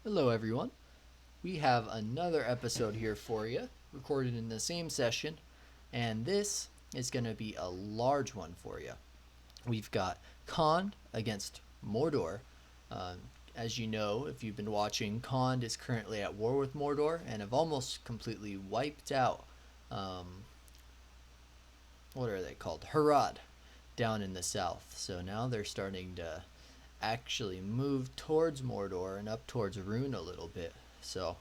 Hello everyone. We have another episode here for you, recorded in the same session, and this is going to be a large one for you. We've got Khand against Mordor. Um, as you know, if you've been watching, Khand is currently at war with Mordor and have almost completely wiped out, what are they called? Harad, down in the south. So now they're starting to actually move towards Mordor and up towards Rune a little bit. So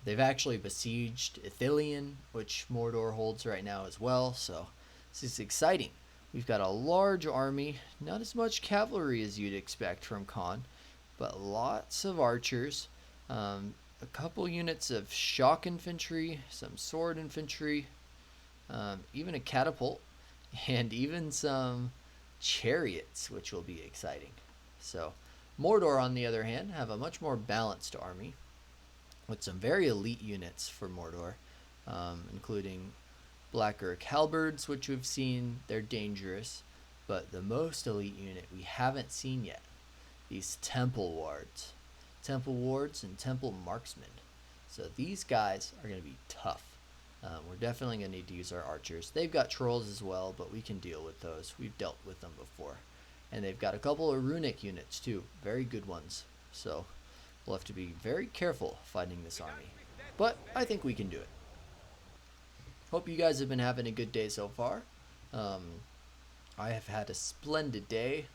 they've actually besieged Ithilien, which Mordor holds right now as well. So this is exciting. We've got a large army, not as much cavalry as you'd expect from Khand, but lots of archers, a couple units of shock infantry, some sword infantry, even a catapult, and even some chariots, which will be exciting. So, Mordor, on the other hand, have a much more balanced army with some very elite units for Mordor, including Black Orc halberds, which we've seen. They're dangerous, but the most elite unit we haven't seen yet, these Temple Wards and Temple Marksmen. So these guys are going to be tough. We're definitely going to need to use our archers. They've got trolls as well, but we can deal with those. We've dealt with them before. And they've got a couple of runic units too, very good ones. So we'll have to be very careful fighting this army. But I think we can do it. Hope you guys have been having a good day so far. Um, I have had a splendid day.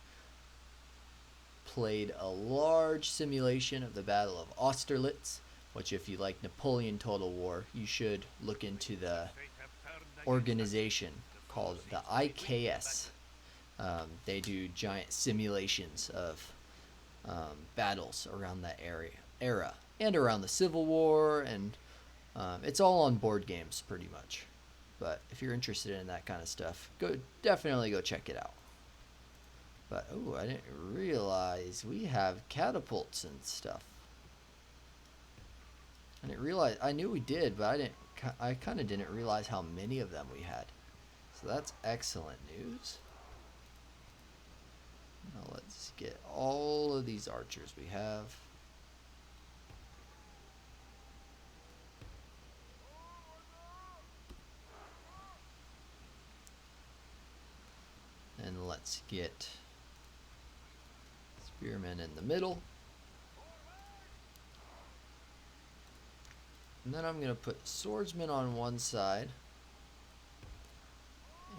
Played a large simulation of the Battle of Austerlitz, which, if you like Napoleon Total War, you should look into the organization called the IKS. They do giant simulations of battles around that era and around the Civil War, and it's all on board games pretty much. But if you're interested in that kind of stuff, definitely go check it out. But oh, I didn't realize we have catapults and stuff. I didn't realize. I knew we did, but I kind of didn't realize how many of them we had. So that's excellent news. Now let's get all of these archers we have. And let's get spearmen in the middle. And then I'm going to put swordsmen on one side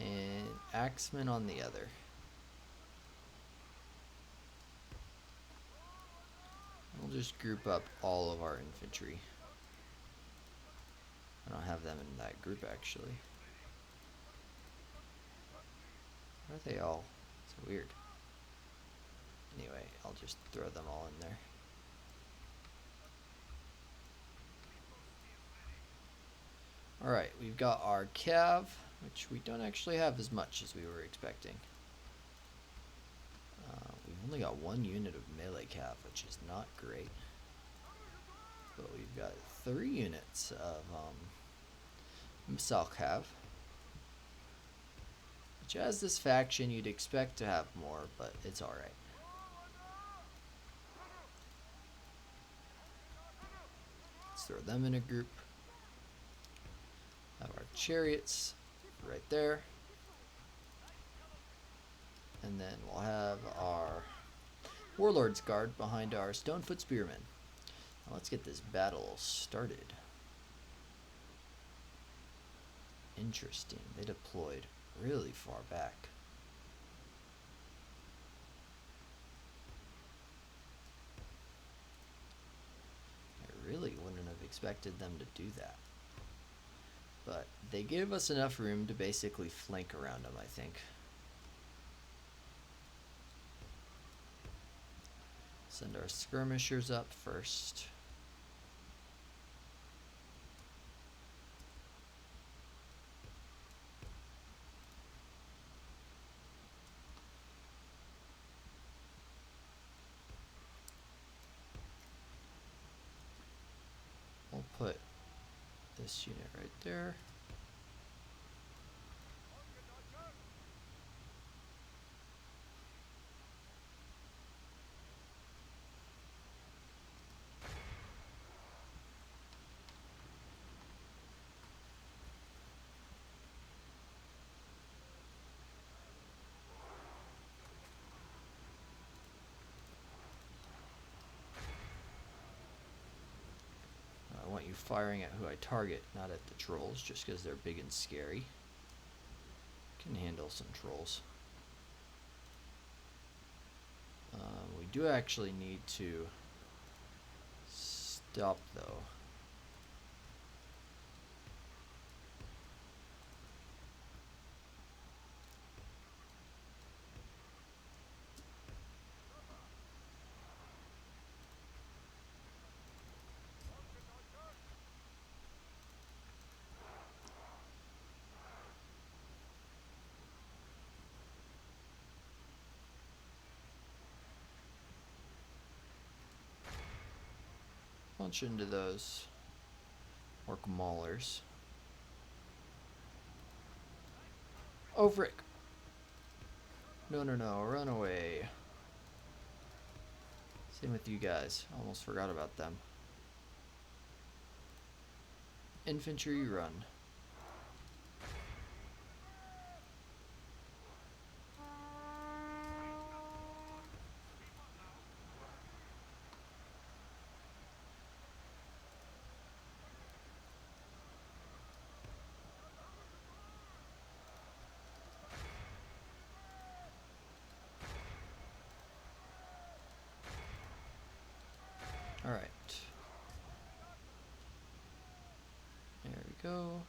and axemen on the other. We'll just group up all of our infantry. I don't have them in that group actually. Why are they all? It's weird. Anyway, I'll just throw them all in there. Alright, we've got our cav, which we don't actually have as much as we were expecting. We've only got one unit of melee cav, which is not great. But we've got 3 units of missile cav. Which, as this faction, you'd expect to have more, but it's alright. Let's throw them in a group. Have our chariots right there. And then we'll have our Warlord's Guard behind our Stonefoot Spearmen. Now let's get this battle started. Interesting. They deployed really far back. I really wouldn't have expected them to do that. But they give us enough room to basically flank around them, I think. Send our skirmishers up first. We'll put this unit right there. want you firing at who I target, not at the trolls, just because they're big and scary. Can handle some trolls. We do actually need to stop, though. Punch into those orc maulers. Oh, frick! No, no, no, run away. Same with you guys. Almost forgot about them. Infantry, run. Alright. There we go.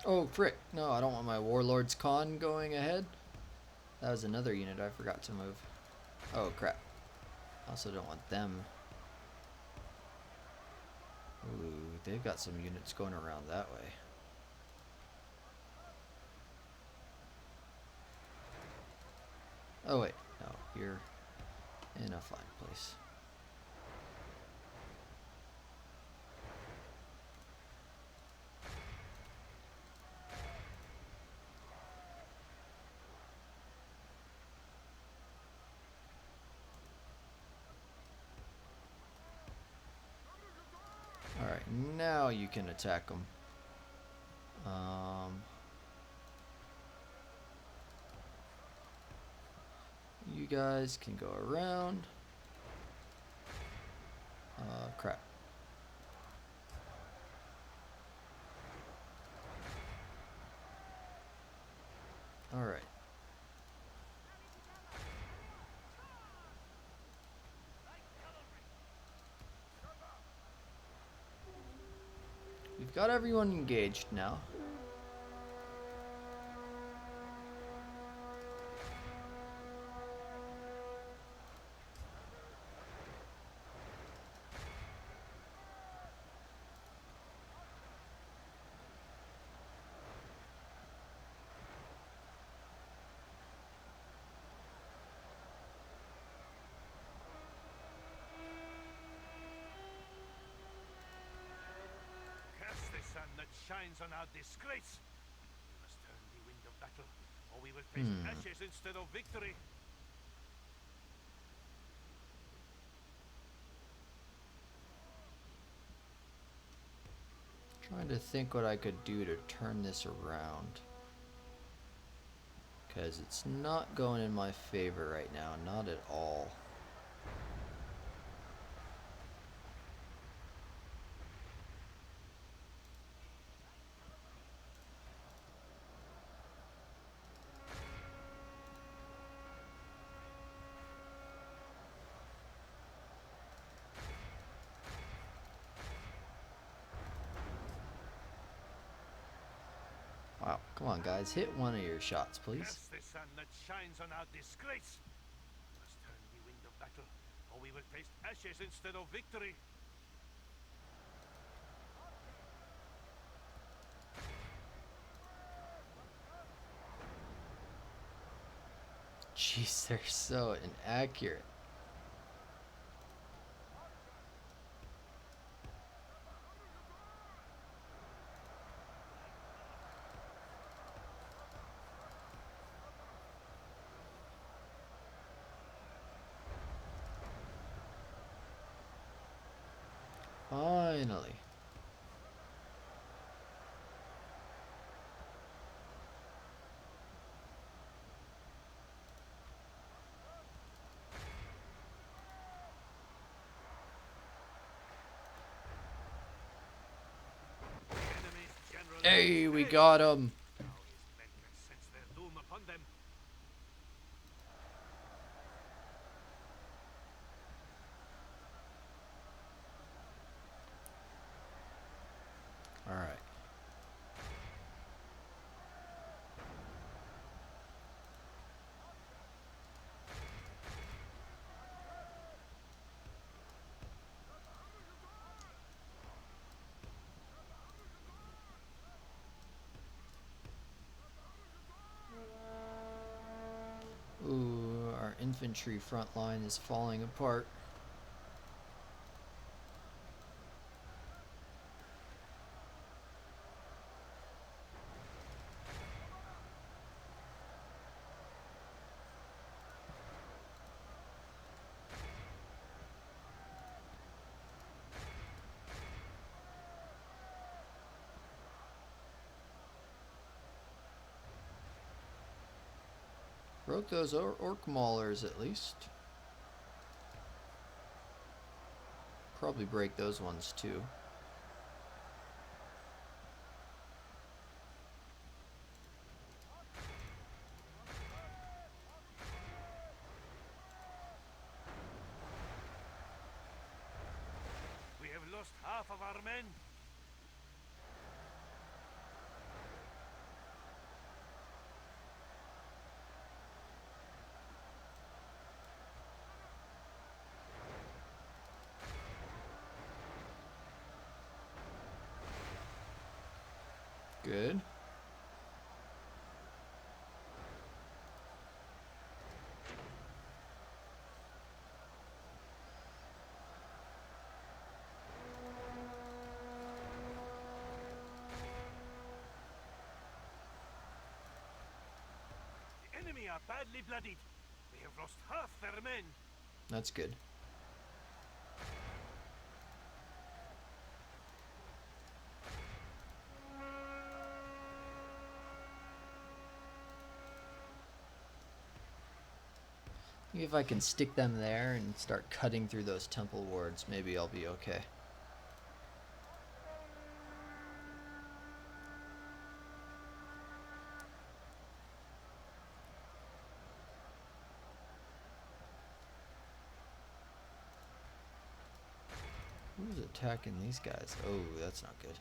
Oh, frick. No, I don't want my Warlord's Con going ahead. That was another unit I forgot to move. Oh, crap. Also don't want them. Ooh, they've got some units going around that way. Oh, wait. No, you're in a fine place. Alright, now you can attack them. You guys can go around. Crap. Alright. We've got everyone engaged now. That shines on our disgrace. We must turn the wind of battle, or we will face ashes instead of victory. Trying to think what I could do to turn this around. Because it's not going in my favor right now, not at all. Wow, come on guys, hit one of your shots, please. Curse the sun that shines on our disgrace. We must turn the wind of battle, or we will taste ashes instead of victory. Jeez, they're so inaccurate. Finally. Enemy's general Hey, is we dead. got him. Now his men can sense their doom upon them. All right. Ooh, our infantry front line is falling apart. Broke those orc maulers at least. Probably break those ones too. We have lost half of our men. Good. The enemy are badly bloodied. They have lost half their men. That's good. If I can stick them there and start cutting through those temple wards, maybe I'll be okay. Who's attacking these guys? Oh, that's not good.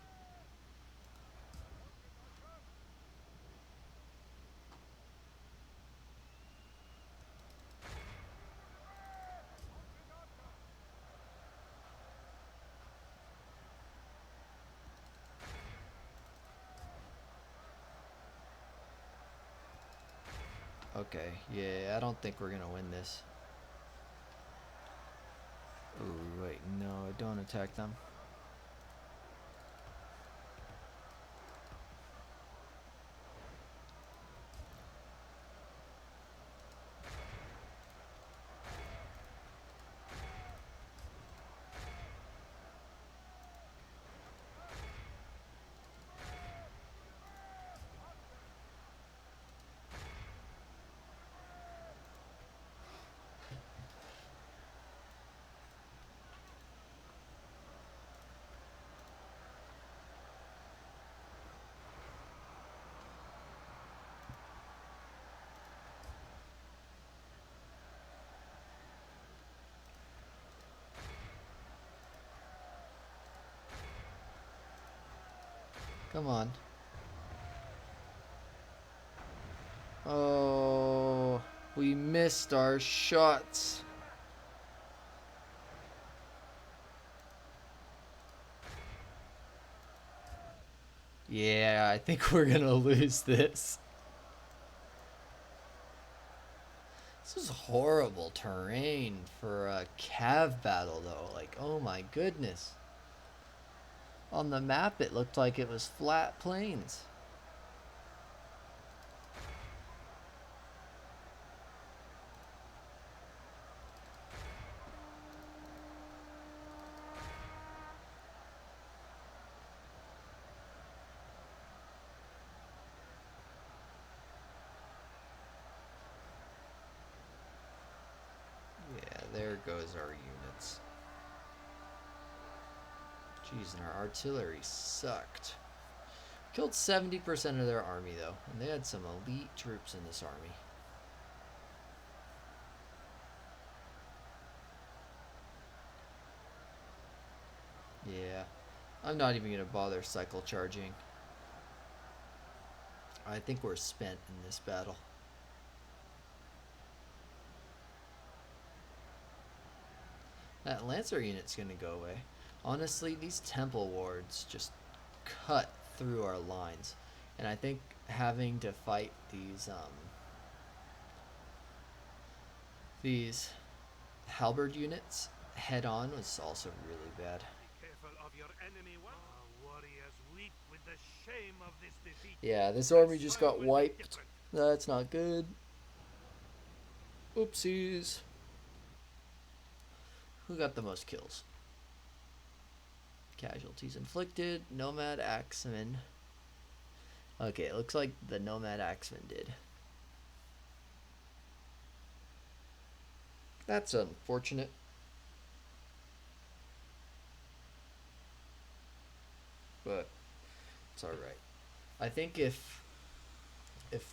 Okay, yeah, I don't think we're gonna win this. Oh, wait, no, don't attack them. Come on. Oh, we missed our shots. Yeah, I think we're gonna lose this. This is horrible terrain for a cav battle, though. Like, oh my goodness. On the map, it looked like it was flat plains. goes our units. Jeez, and our artillery sucked. Killed 70% of their army, though, and they had some elite troops in this army. Yeah, I'm not even going to bother cycle charging. I think we're spent in this battle. That Lancer unit's going to go away. Honestly, these Temple wards just cut through our lines. And I think having to fight these halberd units head on was also really bad. Be careful of your enemy. Warriors weep with the shame of this defeat. Yeah, this army just got wiped. That's not good. Oopsies. Who got the most kills? Casualties inflicted. Nomad Axeman. Okay, it looks like the Nomad Axeman did. That's unfortunate. But it's alright. I think if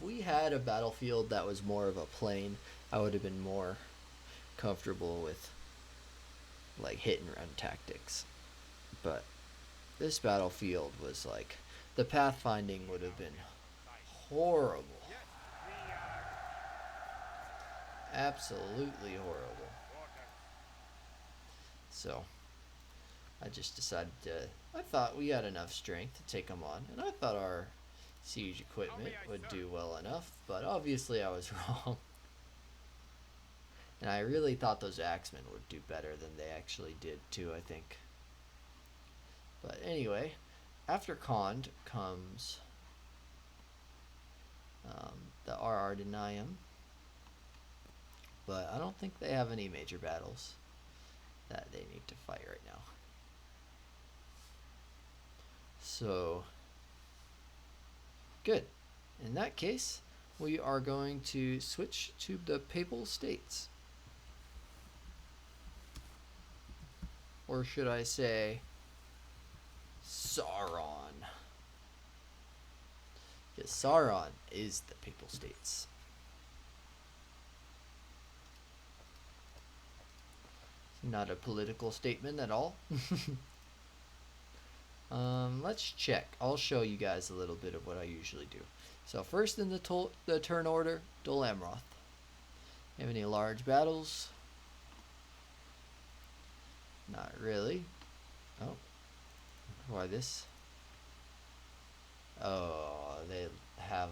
we had a battlefield that was more of a plain, I would have been more comfortable with like hit and run tactics. But this battlefield was like, the pathfinding would have been horrible. Absolutely horrible. So I just decided I thought we had enough strength to take them on, and I thought our siege equipment would do well enough, but obviously I was wrong. And I really thought those axemen would do better than they actually did too, I think. But anyway, after Khand comes the RR Denaim, but I don't think they have any major battles that they need to fight right now. So, good. In that case, we are going to switch to the Papal States. Or should I say, Sauron. Because Sauron is the Papal States. Not a political statement at all. Let's check. I'll show you guys a little bit of what I usually do. So first in the turn order, Dol Amroth. Have any large battles? Not really. Oh. Why this? Oh, they have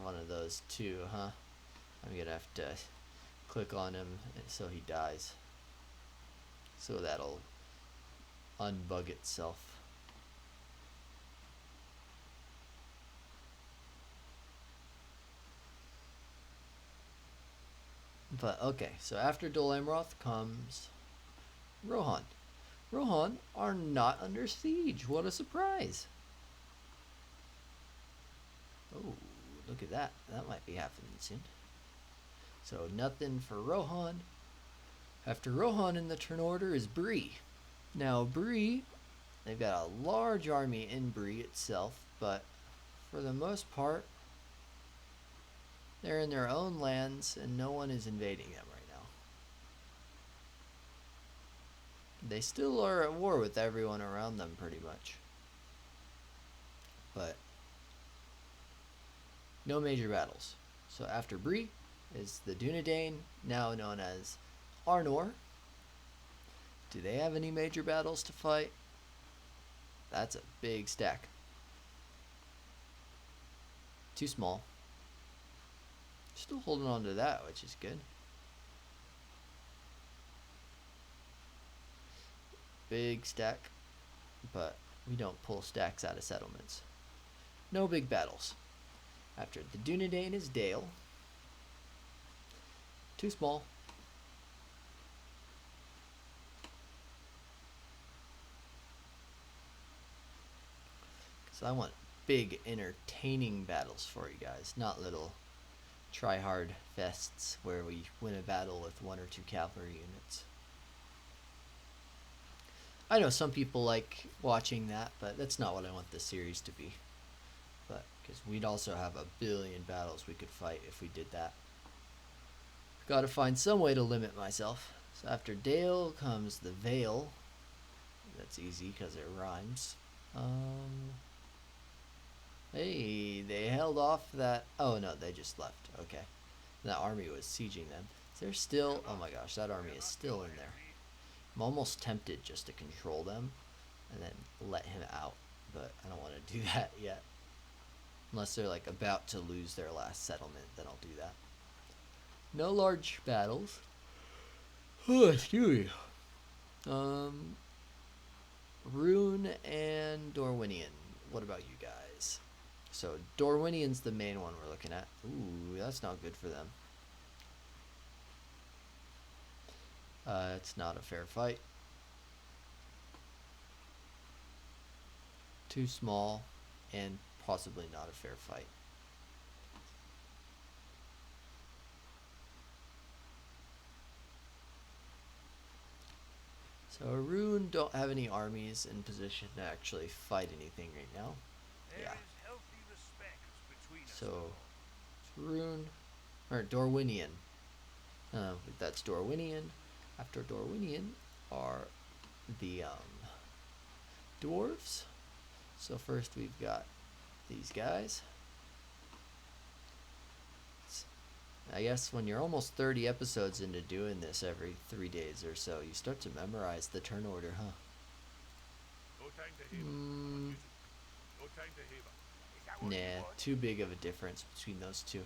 one of those too, huh? I'm gonna have to click on him so he dies. So that'll unbug itself. But okay, so after Dol Amroth comes Rohan. Rohan are not under siege. What a surprise. Oh, look at that. That might be happening soon. So nothing for Rohan. After Rohan in the turn order is Bree. Now Bree, they've got a large army in Bree itself, but for the most part, they're in their own lands and no one is invading them right now. They still are at war with everyone around them pretty much. But no major battles. So after Bree is the Dunedain, now known as Arnor. Do they have any major battles to fight? That's a big stack. Too small. Still holding on to that, which is good. Big stack, but we don't pull stacks out of settlements. No big battles. After the Dunedain is Dale. Too small. Because I want big, entertaining battles for you guys, not little try-hard fests where we win a battle with 1 or 2 cavalry units. I know some people like watching that, but that's not what I want this series to be. But because we'd also have a billion battles we could fight if we did that. Got to find some way to limit myself. So after Dale comes the Vale. That's easy because it rhymes. Hey, they held off that. Oh no, they just left. Okay, that army was sieging them. They're still. Oh my gosh, that army is still in there. I'm almost tempted just to control them and then let him out, but I don't want to do that yet. Unless they're like about to lose their last settlement, then I'll do that. No large battles. Oh, excuse me. Rune and Dorwinian. What about you guys? So Dorwinian's the main one we're looking at. Ooh, that's not good for them. It's not a fair fight. Too small and possibly not a fair fight. So Rune don't have any armies in position to actually fight anything right now. Yeah. So Rune or Dorwinian. That's Dorwinian. After Dorwinian are the dwarves. So first we've got these guys. I guess when you're almost 30 episodes into doing this every 3 days or so, you start to memorize the turn order, huh? Nah, too big of a difference between those two.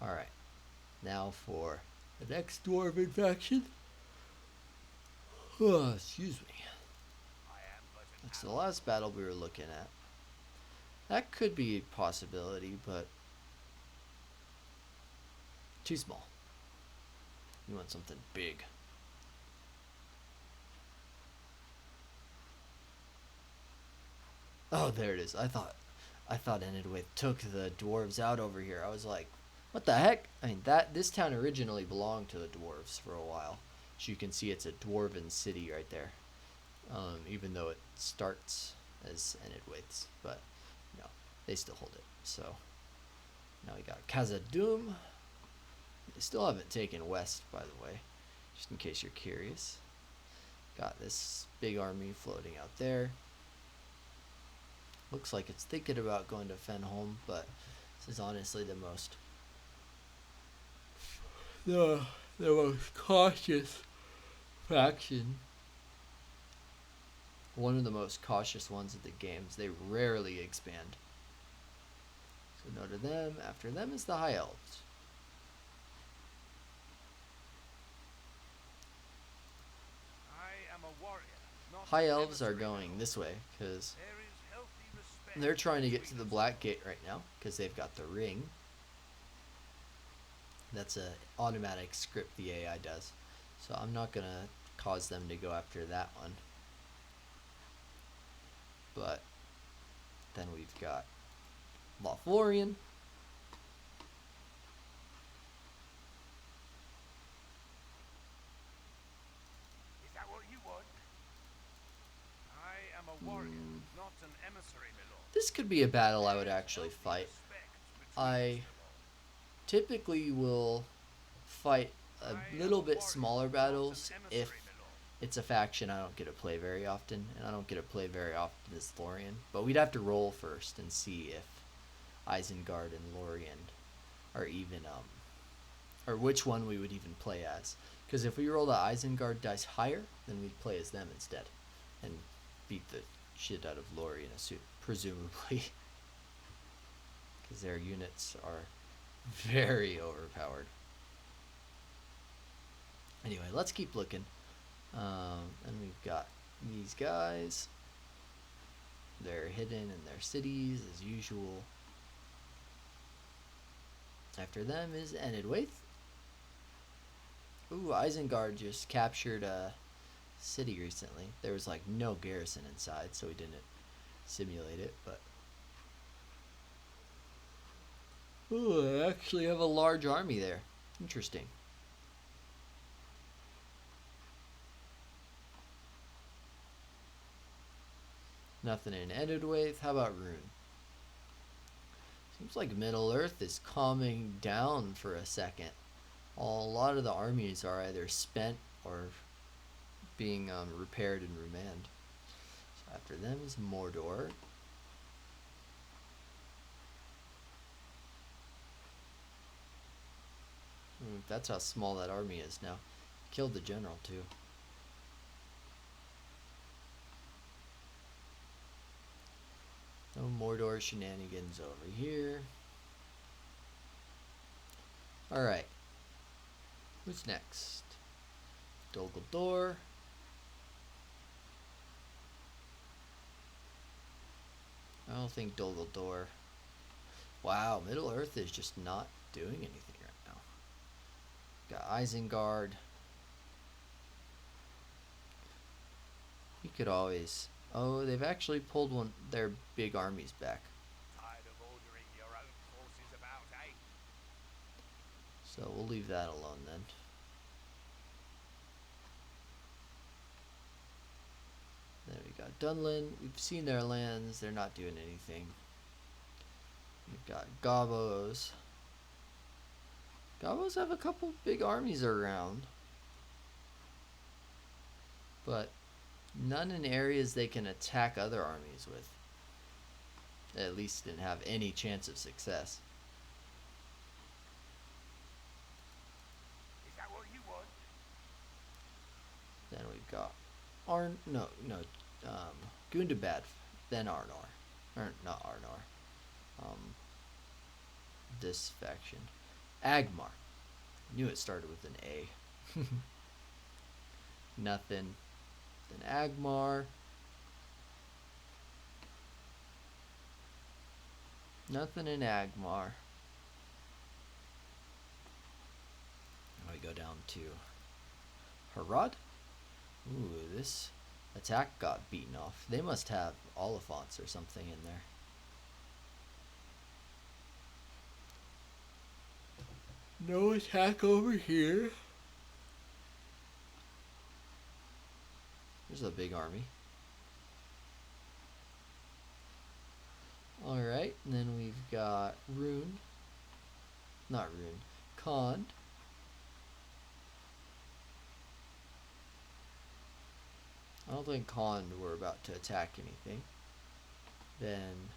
Alright, now for the next dwarven faction. Oh, excuse me. That's the last battle we were looking at. That could be a possibility, but too small. You want something big. Oh, there it is. I thought Enidwaith took the dwarves out over here. I was like, what the heck? I mean, this town originally belonged to the dwarves for a while. As you can see, it's a dwarven city right there. Even though it starts as Enidwaith's, but no, they still hold it. So now we got Khazad-dûm. They still haven't taken west, by the way, just in case you're curious. Got this big army floating out there. Looks like it's thinking about going to Fenholm, but this is honestly the most cautious faction. One of the most cautious ones of the games. They rarely expand. So no to them. After them is the High Elves. High Elves are going this way because they're trying to get to the Black Gate right now because they've got the ring. That's an automatic script the AI does. So I'm not going to cause them to go after that one. But then we've got Lothlorien. Is that what you want? I am a warrior, not an emissary, my lord. This could be a battle I would actually fight. I typically will fight a little bit smaller battles if it's a faction I don't get to play very often, and I don't get to play very often as Lorien. But we'd have to roll first and see if Isengard and Lorien are even, or which one we would even play as. Because if we roll the Isengard dice higher, then we'd play as them instead, and beat the shit out of Lorien, presumably. Because their units are very overpowered. Anyway, let's keep looking. And we've got these guys. They're hidden in their cities as usual. After them is Enidwaith. Ooh, Isengard just captured a city recently. There was like no garrison inside, so we didn't simulate it, but ooh, I actually have a large army there. Interesting. Nothing in Edwardwaith. How about Rune? Seems like Middle Earth is calming down for a second. A lot of the armies are either spent or being repaired and remanned. So after them is Mordor. That's how small that army is now. Killed the general too. No Mordor shenanigans over here. Alright. Who's next? Dol Guldur. I don't think Dol Guldur. Wow, Middle Earth is just not doing anything right now. Got Isengard. He could always... Oh, they've actually pulled their big armies back. Tired of ordering your own forces about, eh? So we'll leave that alone then. Then we got Dunlin. We've seen their lands. They're not doing anything. We've got Gobos. Gobos have a couple big armies around, but none in areas they can attack other armies with. At least didn't have any chance of success. Is that what you want? Then we've got Gundabad, then Arnor. Or not Arnor. This faction. Agmar. Knew it started with an A. Nothing. Then Agmar. Nothing in Agmar. Now we go down to Harad. Ooh, this attack got beaten off. They must have Oliphants or something in there. No attack over here. There's a big army. Alright, and then we've got Rune. Not Rune. Khand. I don't think Khand were about to attack anything. Then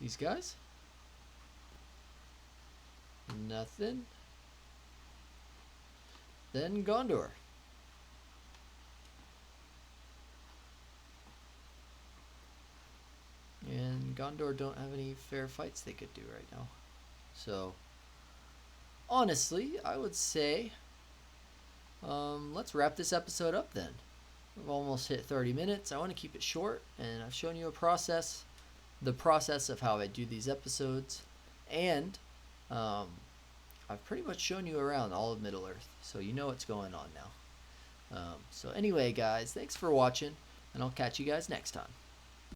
these guys? Nothing. Then Gondor. And Gondor don't have any fair fights they could do right now. So, honestly, I would say, let's wrap this episode up then. We've almost hit 30 minutes. I want to keep it short, and I've shown you a process, the process of how I do these episodes, and I've pretty much shown you around all of Middle-earth, so you know what's going on now. So anyway, guys, thanks for watching, and I'll catch you guys next time.